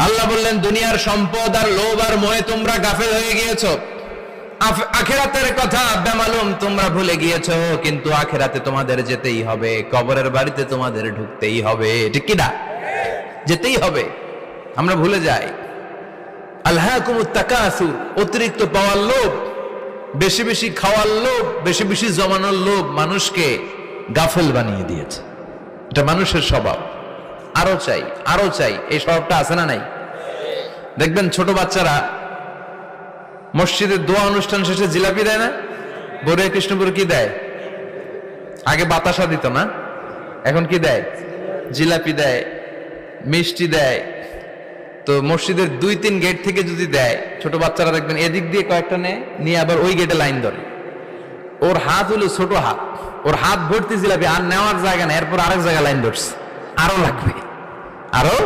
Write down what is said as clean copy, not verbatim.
আল্লাহ বললেন, দুনিয়ার সম্পদ আর লোভ আর মোহে তোমরা গাফেল হয়ে গিয়েছো, আখিরাতের কথা বেমালুম তোমরা ভুলে গিয়েছো। কিন্তু আখিরাতে তোমাদের যেতেই হবে, কবরের বাড়িতে তোমাদের ঢুকতেই হবে, ঠিক কি না? যেতেই হবে। আমরা ভুলে যাই। আলহাকুমুত তাকাসুর, অতিরিক্ত পাওয়ার লোভ, বেশি বেশি খাওয়ার লোভ, বেশি বেশি জমানোর লোভ মানুষকে গাফেল বানিয়ে দিয়েছে। এটা মানুষের স্বভাব। আরো চাই, আরো চাই, এই স্বভাবটা আছে না নাই? দেখবেন ছোট বাচ্চারা মসজিদের দোয়া অনুষ্ঠান শেষে জিলাপি দেয় না? বড় কৃষ্ণপুর কি দেয়? আগে বাতাসা দিত না, এখন কি দেয়? জিলাপি দেয়, মিষ্টি দেয়। তো মসজিদের 2-3 গেট থেকে যদি দেয়, ছোট বাচ্চারা দেখবেন এদিক দিয়ে কয়েকটা নিয়ে আবার ওই গেটে লাইন ধরে। ওর হাত হলো ছোট হাত, ওর হাত ভর্তি জিলাপি, আর নেওয়ার জায়গা নেই, এরপর আরেক জায়গায় লাইন ধরছে, আরো লাগবে, আরো